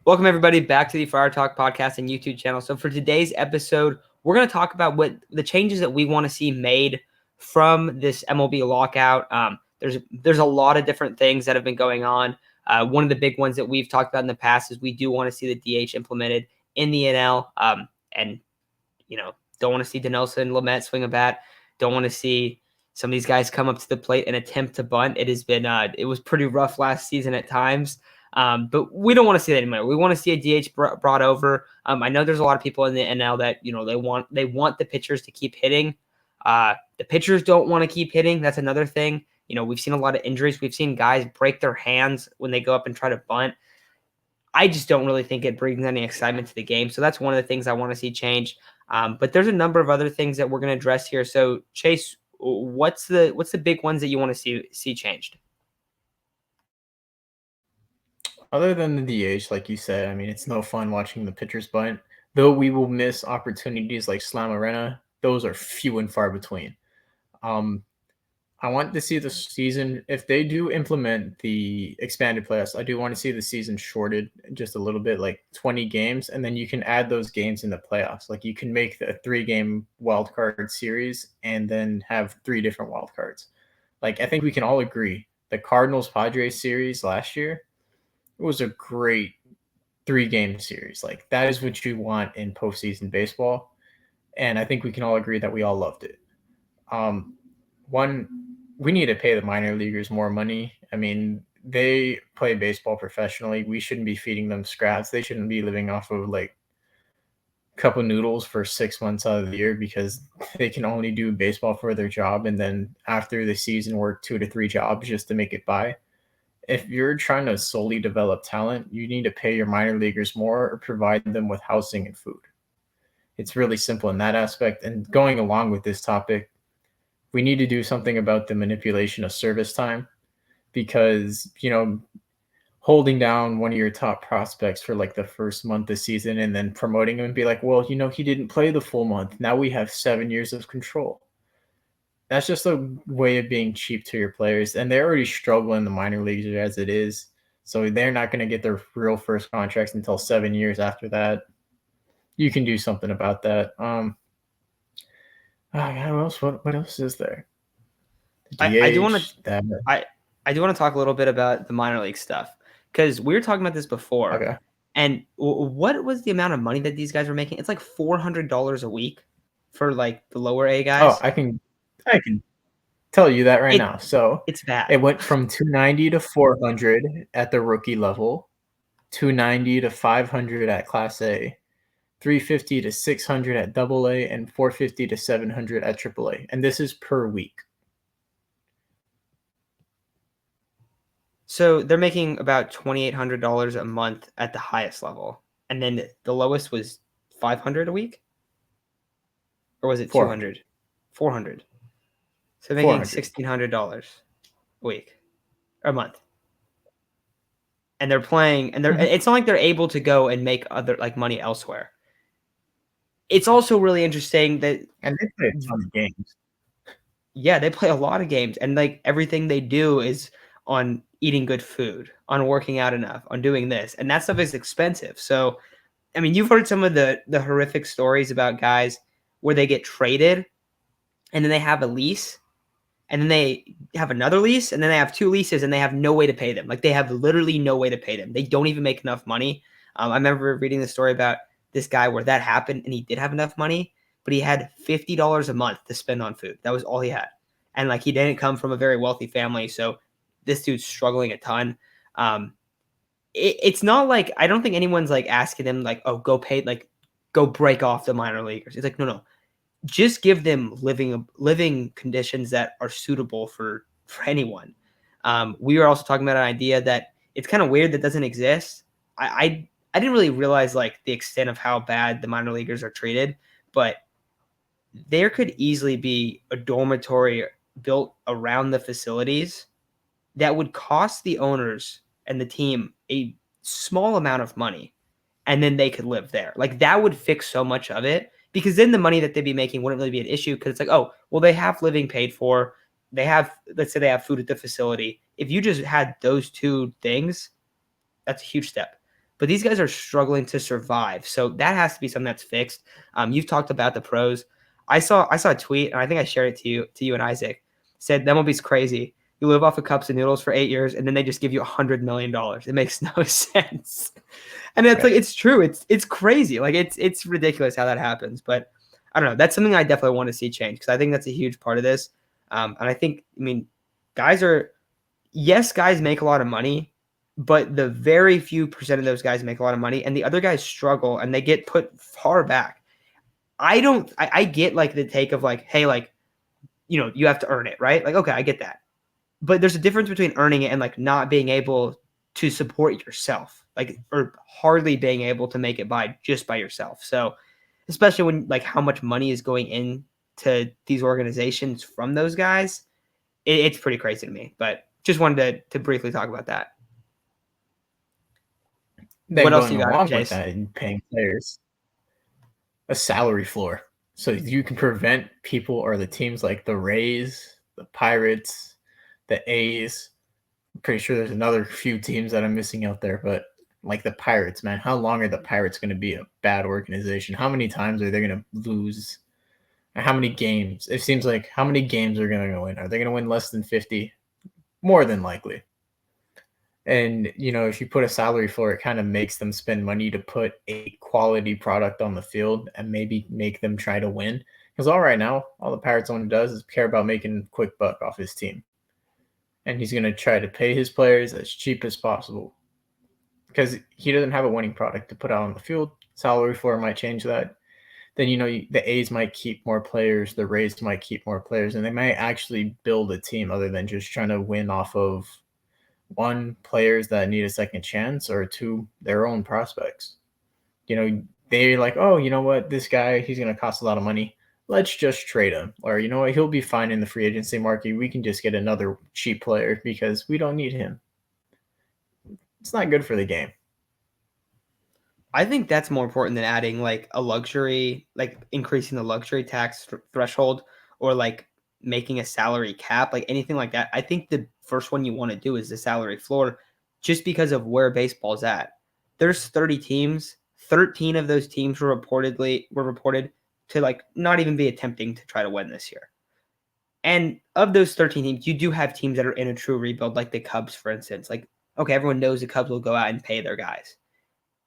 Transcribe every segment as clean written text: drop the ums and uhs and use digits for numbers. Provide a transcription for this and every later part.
Welcome, everybody, back to the Friar Talk podcast and YouTube channel. So for today's episode, we're going to talk about what the changes that we want to see made from this MLB lockout. There's a lot of different things that have been going on. One of the big ones that we've talked about in the past is we do want to see the DH implemented in the NL. And, don't want to see Dinelson Lamet swing a bat. Don't want to see some of these guys come up to the plate and attempt to bunt. It was pretty rough last season at times. But we don't want to see that anymore. We want to see a DH brought over. I know there's a lot of people in the NL that they want the pitchers to keep hitting. The pitchers don't want to keep hitting. That's another thing. We've seen a lot of injuries. We've seen guys break their hands when they go up and try to bunt. I just don't really think it brings any excitement to the game. So that's one of the things I want to see change. But there's a number of other things that we're going to address here. So Chase, what's the big ones that you want to see changed? Other than the DH, like you said, I mean, it's no fun watching the pitchers bunt. Though we will miss opportunities like Slam Arena, those are few and far between. I want to see the season, if they do implement the expanded playoffs, I do want to see the season shorted just a little bit, like 20 games, and then you can add those games in the playoffs. Like you can make a 3-game wild card series and then have 3 different wild cards. Like I think we can all agree the Cardinals Padres series last year, it was a great 3-game series. Like that is what you want in postseason baseball. And I think we can all agree that we all loved it. We need to pay the minor leaguers more money. I mean, they play baseball professionally. We shouldn't be feeding them scraps. They shouldn't be living off of like a couple noodles for 6 months out of the year because they can only do baseball for their job. And then after the season, work 2 to 3 jobs just to make it by. If you're trying to solely develop talent, you need to pay your minor leaguers more or provide them with housing and food. It's really simple in that aspect. And going along with this topic, we need to do something about the manipulation of service time because, holding down one of your top prospects for like the first month of the season and then promoting him and be like, well, he didn't play the full month. Now we have 7 years of control. That's just a way of being cheap to your players. And they're already struggling in the minor leagues as it is. So they're not going to get their real first contracts until 7 years after that. You can do something about that. What else is there? I do want to talk a little bit about the minor league stuff because we were talking about this before. Okay. And what was the amount of money that these guys were making? It's like $400 a week for like the lower A guys. Oh, I can tell you that right now. So it's bad. It went from $290 to $400 at the rookie level, $290 to $500 at Class A, $350 to $600 at AA, and $450 to $700 at AAA. And this is per week. So they're making about $2,800 a month at the highest level, and then the lowest was $500 a week, or was it $200? $400. So they're making $1,600 a week or a month, and they're playing, and it's not like they're able to go and make other like money elsewhere. It's also really interesting that and they play a ton of games. Yeah, they play a lot of games, and like everything they do is on eating good food, on working out enough, on doing this, and that stuff is expensive. So, I mean, you've heard some of the horrific stories about guys where they get traded, and then they have a lease, and then they have another lease, and then they have 2 leases, and they have no way to pay them. Like they have literally no way to pay them. They don't even make enough money. I remember reading the story about this guy where that happened, and he did have enough money, but he had $50 a month to spend on food. That was all he had. And like he didn't come from a very wealthy family, so this dude's struggling a ton. It's not like I don't think anyone's like asking them like, oh, go break off the minor leaguers. It's like no, just give them living conditions that are suitable for anyone. We were also talking about an idea that it's kind of weird that doesn't exist. I didn't really realize like the extent of how bad the minor leaguers are treated, but there could easily be a dormitory built around the facilities that would cost the owners and the team a small amount of money, and then they could live there. Like that would fix so much of it because then the money that they'd be making wouldn't really be an issue because it's like, oh, well, they have living paid for. They have, let's say they have food at the facility. If you just had those 2 things, that's a huge step. but these guys are struggling to survive. So that has to be something that's fixed. You've talked about the pros. I saw a tweet, and I think I shared it to you and Isaac. Said that MLB's crazy. You live off of cups and noodles for 8 years, and then they just give you $100 million. It makes no sense. And it's like, it's true. It's crazy. Like it's ridiculous how that happens. But I don't know. That's something I definitely want to see change, because I think that's a huge part of this. And I think, guys make a lot of money, but the very few percent of those guys make a lot of money, and the other guys struggle and they get put far back. I get like the take of like, hey, like, you have to earn it, right? Like, okay, I get that. But there's a difference between earning it and like not being able to support yourself, like, or hardly being able to make it by yourself. So especially when like how much money is going into these organizations from those guys, it's pretty crazy to me. But just wanted to briefly talk about that. Then what else going you got, along Chase? with that and paying players a salary floor, so you can prevent people or the teams like the Rays, the Pirates, the A's. I'm pretty sure there's another few teams that I'm missing out there, but like the Pirates, man, how long are the Pirates going to be a bad organization? How many times are they going to lose? How many games? It seems like how many games are going to win? Are they going to win less than 50? More than likely. And, if you put a salary floor, it kind of makes them spend money to put a quality product on the field and maybe make them try to win. Because right now, all the Pirates owner does is care about making a quick buck off his team. And he's going to try to pay his players as cheap as possible, because he doesn't have a winning product to put out on the field. Salary floor might change that. Then, the A's might keep more players, the Rays might keep more players, and they might actually build a team other than just trying to win off of one, players that need a second chance, or two, their own prospects. They're like, oh, you know what, this guy, he's going to cost a lot of money. Let's just trade him. Or, you know what, he'll be fine in the free agency market. We can just get another cheap player because we don't need him. It's not good for the game. I think that's more important than adding like a luxury, like increasing the luxury tax threshold, or like making a salary cap, like anything like that. I think the first one you want to do is the salary floor, just because of where baseball's at. There's 30 teams. 13 of those teams were reported to like not even be attempting to try to win this year. And of those 13 teams, you do have teams that are in a true rebuild, like the Cubs, for instance. Like, okay, everyone knows the Cubs will go out and pay their guys.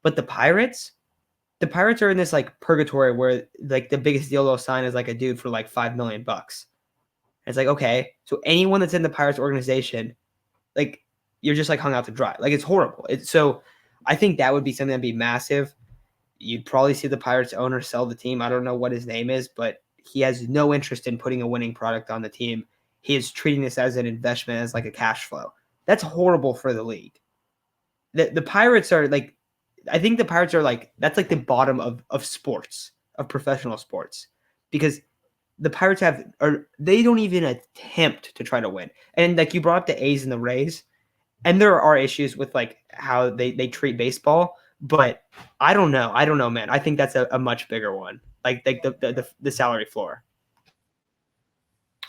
But the Pirates are in this like purgatory where like the biggest deal they'll sign is like a dude for like $5 million. It's like, okay, so anyone that's in the Pirates organization, like, you're just like hung out to dry. Like, it's horrible. So I think that would be something that'd be massive. You'd probably see the Pirates owner sell the team. I don't know what his name is, but he has no interest in putting a winning product on the team. He is treating this as an investment, as like a cash flow. That's horrible for the league. The Pirates are like, I think the Pirates are like, that's like the bottom of sports, of professional sports, because the Pirates they don't even attempt to try to win. And like you brought up the A's and the Rays, and there are issues with like how they treat baseball, but I don't know, man. I think that's a much bigger one, like the salary floor.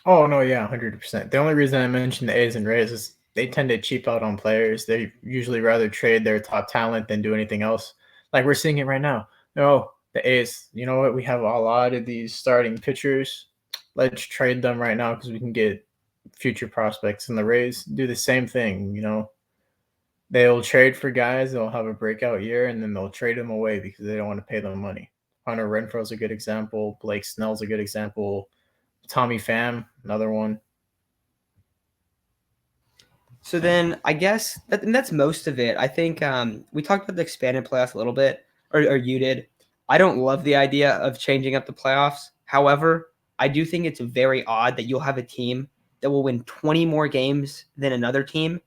Oh, no, yeah, 100%. The only reason I mentioned the A's and Rays is they tend to cheap out on players. They usually rather trade their top talent than do anything else. Like we're seeing it right now. No, the A's, you know what? We have a lot of these starting pitchers. Let's trade them right now because we can get future prospects. And the Rays do the same thing. They'll trade for guys. They'll have a breakout year, and then they'll trade them away because they don't want to pay them money. Hunter Renfroe's a good example. Blake Snell's a good example. Tommy Pham, another one. So then I guess that's most of it. I think we talked about the expanded playoffs a little bit, or you did. I don't love the idea of changing up the playoffs. However, I do think it's very odd that you'll have a team that will win 20 more games than another team,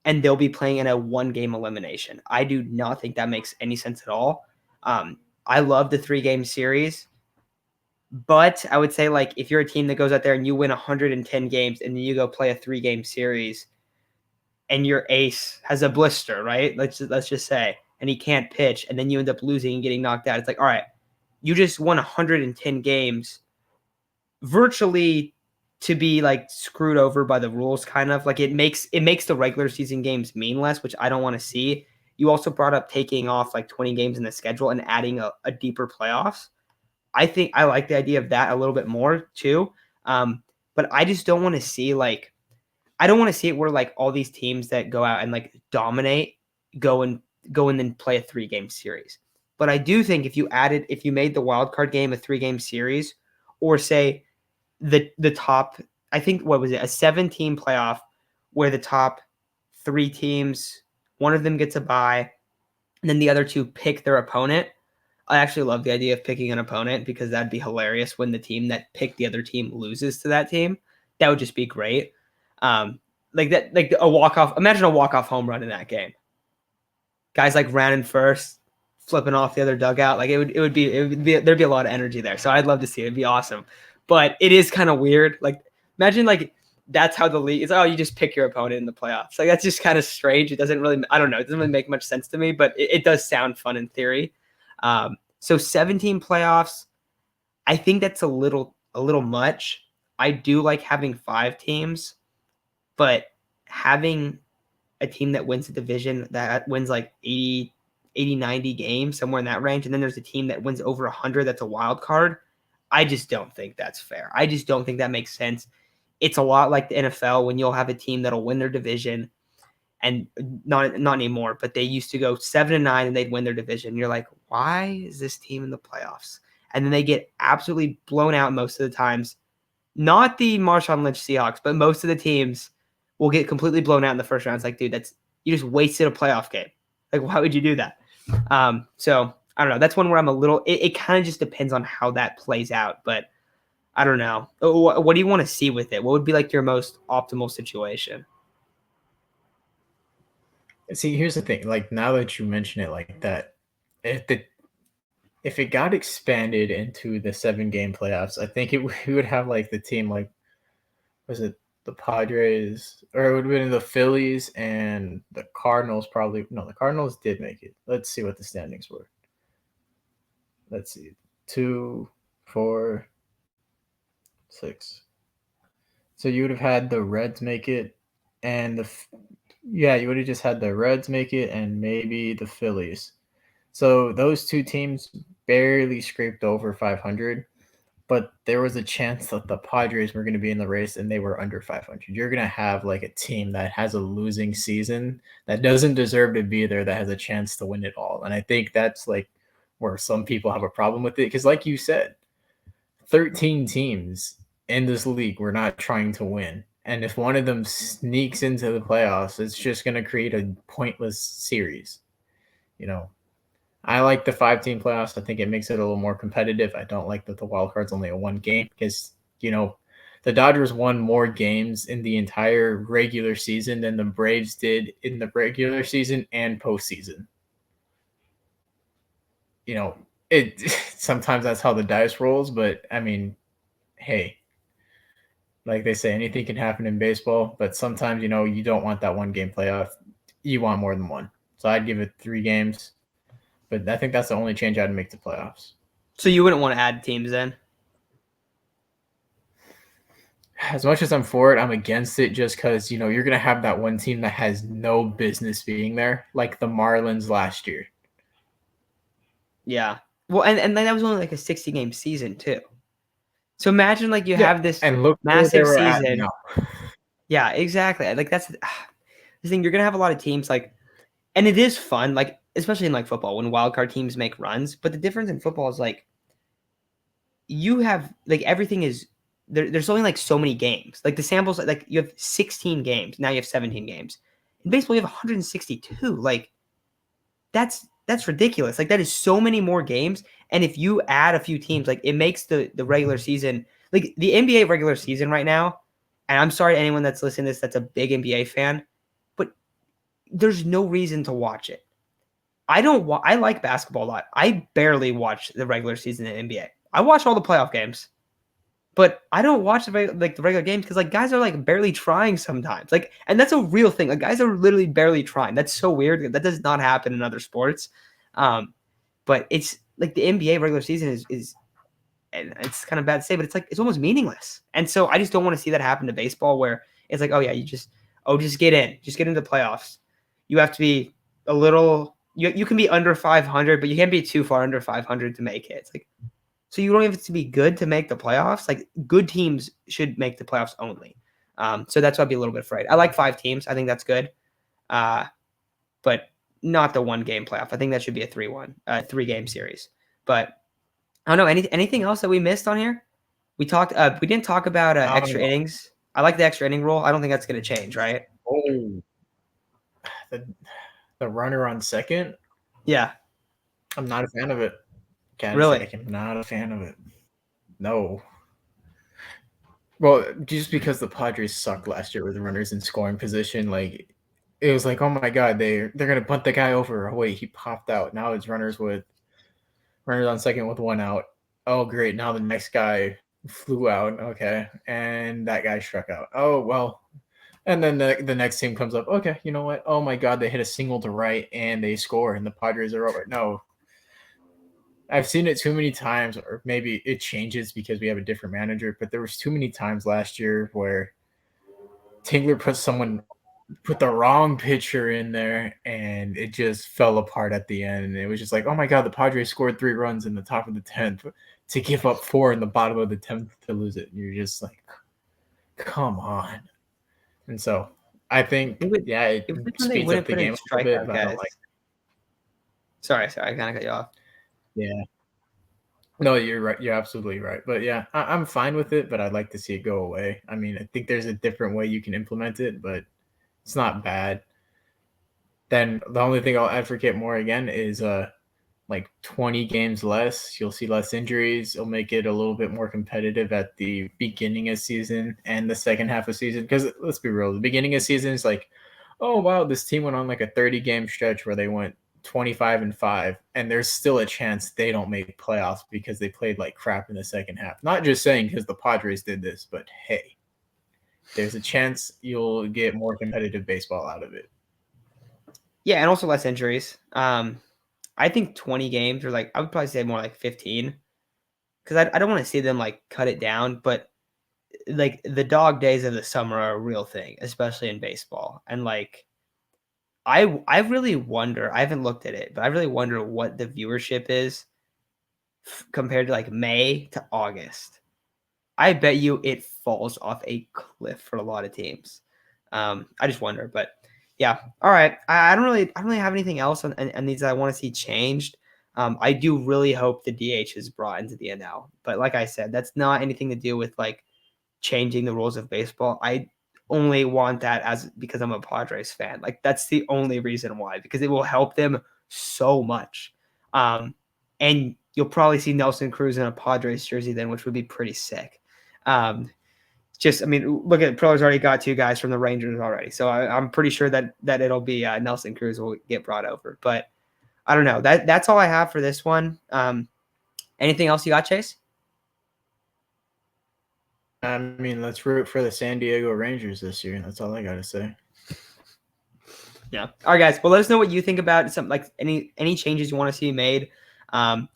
and they'll be playing in a one-game elimination. I do not think that makes any sense at all. I love the 3-game series, but I would say, like, if you're a team that goes out there and you win 110 games and then you go play a 3-game series, and your ace has a blister, right? Let's just say, and he can't pitch, and then you end up losing and getting knocked out. It's like, all right, you just won 110 games virtually to be like screwed over by the rules, kind of. Like it makes the regular season games meaningless, which I don't want to see. You also brought up taking off like 20 games in the schedule and adding a deeper playoffs. I think I like the idea of that a little bit more too. But I just don't want to see I don't want to see it where like all these teams that go out and like dominate go and then play a 3-game series. But I do think if you made the wild card game a 3-game series, or say the top, I think what was it, a 7-team playoff where the top 3 teams, one of them gets a bye, and then the other 2 pick their opponent. I actually love the idea of picking an opponent because that'd be hilarious when the team that picked the other team loses to that team. That would just be great. Like a walk-off. Imagine a walk-off home run in that game. Guys like ran in first, flipping off the other dugout. Like it would be there'd be a lot of energy there. So I'd love to see it. It'd be awesome. But it is kind of weird. Like imagine like that's how the league is. Oh, you just pick your opponent in the playoffs. Like that's just kind of strange. It doesn't really, I don't know. It doesn't really make much sense to me, but it does sound fun in theory. So 17 playoffs, I think that's a little much. I do like having 5 teams, but having a team that wins a division that wins like 80, 90 games, somewhere in that range, and then there's a team that wins over 100 that's a wild card, I just don't think that's fair. I just don't think that makes sense. It's a lot like the NFL when you'll have a team that'll win their division, and not anymore, but they used to go 7-9 and they'd win their division. You're like, why is this team in the playoffs? And then they get absolutely blown out most of the times. Not the Marshawn Lynch Seahawks, but most of the teams will get completely blown out in the first round. It's like, dude, you just wasted a playoff game. Like, why would you do that? So I don't know. That's one where I'm a little. It kind of just depends on how that plays out, but I don't know. What do you want to see with it? What would be like your most optimal situation? See, here's the thing. Like now that you mention it like that, if it got expanded into the 7-game playoffs, I think we would have like the team like, was it the Padres, or it would have been the Phillies and the Cardinals probably. No, the Cardinals did make it. Let's see what the standings were. Let's see. 2, 4, 6. So you would have had the Reds make it, and you would have just had the Reds make it and maybe the Phillies. So those 2 teams barely scraped over 500, but there was a chance that the Padres were going to be in the race and they were under 500. You're going to have like a team that has a losing season that doesn't deserve to be there, that has a chance to win it all. And I think that's like where some people have a problem with it. Because like you said, 13 teams in this league were not trying to win. And if one of them sneaks into the playoffs, it's just going to create a pointless series. I like the 5-team playoffs. I think it makes it a little more competitive. I don't like that the wild card's only a 1 game because, the Dodgers won more games in the entire regular season than the Braves did in the regular season and postseason. Sometimes that's how the dice rolls, but I mean, hey, like they say, anything can happen in baseball, but sometimes, you don't want that 1-game playoff. You want more than 1. So I'd give it 3 games, but I think that's the only change I'd make to playoffs. So you wouldn't want to add teams then? As much as I'm for it, I'm against it just because, you're going to have that one team that has no business being there, like the Marlins last year. Yeah. Well, and then that was only like a 60-game season too. So imagine like you have this and look massive season. Yeah, exactly. Like that's the thing. You're gonna have a lot of teams like, and it is fun, like especially in like football when wildcard teams make runs. But the difference in football is like you have like everything is there's only like so many games. Like the samples, like you have 16 games. Now you have 17 games. In baseball, you have 162. Like that's ridiculous. Like that is so many more games. And if you add a few teams, like it makes the regular season, like the NBA regular season right now. And I'm sorry to anyone that's listening to this that's a big NBA fan, but there's no reason to watch it. I like basketball a lot. I barely watch the regular season in NBA. I watch all the playoff games, but I don't watch the regular games because like guys are like barely trying sometimes. Like, and that's a real thing. Like guys are literally barely trying. That's so weird. That does not happen in other sports. But it's like the NBA regular season is and it's kind of bad to say, but it's like it's almost meaningless. And so I just don't want to see that happen to baseball where it's like, oh yeah, just get in, just get into the playoffs. You have to be a little. You can be under 500, but you can't be too far under 500 to make it. It's like, so you don't have to be good to make the playoffs. Like good teams should make the playoffs only. So that's why I'd be a little bit afraid. I like 5 teams. I think that's good. But not the 1-game playoff. I think that should be a 3-game series. But I don't know anything else that we missed on here. We didn't talk about extra innings. I like the extra inning rule. I don't think that's going to change, right? Oh, the runner on second. Yeah, I'm not a fan of it. Really? I'm not a fan of it. No. Well, just because the Padres sucked last year with runners in scoring position, like it was like, oh my god, they're gonna bunt the guy over. Oh wait, he popped out. Now it's runners on second with 1 out. Oh great, now the next guy flew out. Okay, and that guy struck out. Oh well, and then the next team comes up. Okay, you know what? Oh my god, they hit a single to right and they score, and the Padres are over. No, I've seen it too many times, or maybe it changes because we have a different manager. But there was too many times last year where Tingler put the wrong pitcher in there, and it just fell apart at the end. And it was just like, oh my god, the Padres scored 3 runs in the top of the 10th to give up 4 in the bottom of the 10th to lose it. And you're just like, come on. And so I think, it speeds up the game a little bit, but I don't like it. Sorry, I kind of cut you off. Yeah. No, you're right. You're absolutely right. But yeah, I'm fine with it, but I'd like to see it go away. I mean, I think there's a different way you can implement it, but it's not bad. Then the only thing I'll advocate more again is like 20 games less. You'll see less injuries. It'll make it a little bit more competitive at the beginning of season and the second half of season. Because let's be real, the beginning of season is like, oh wow, this team went on like a 30-game stretch where they went 25-5, and there's still a chance they don't make playoffs because they played like crap in the second half. Not just saying because the Padres did this, but hey, there's a chance you'll get more competitive baseball out of it. Yeah, and also less injuries. I think 20 games, or like I would probably say more like 15, because I don't want to see them like cut it down, but like the dog days of the summer are a real thing, especially in baseball. And like I really wonder, I haven't looked at it, but I really wonder what the viewership is compared to like May to August. I bet you it falls off a cliff for a lot of teams. I just wonder, but yeah. All right. I don't really have anything else on these that I want to see changed. I do really hope the DH is brought into the NL, but like I said, that's not anything to do with like changing the rules of baseball. I only want that because I'm a Padres fan. Like that's the only reason why, because it will help them so much. And you'll probably see Nelson Cruz in a Padres jersey then, which would be pretty sick. I mean, look at Pro's already got 2 guys from the Rangers already, so I'm pretty sure that it'll be Nelson Cruz will get brought over. But I don't know. That's all I have for this one. Anything else you got, Chase? I mean, let's root for the San Diego Rangers this year. That's all I got to say. Yeah. All right, guys. Well, let us know what you think about some like any changes you want to see made, and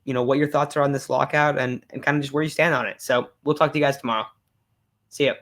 what your thoughts are on this lockout and kind of just where you stand on it. So we'll talk to you guys tomorrow. See ya.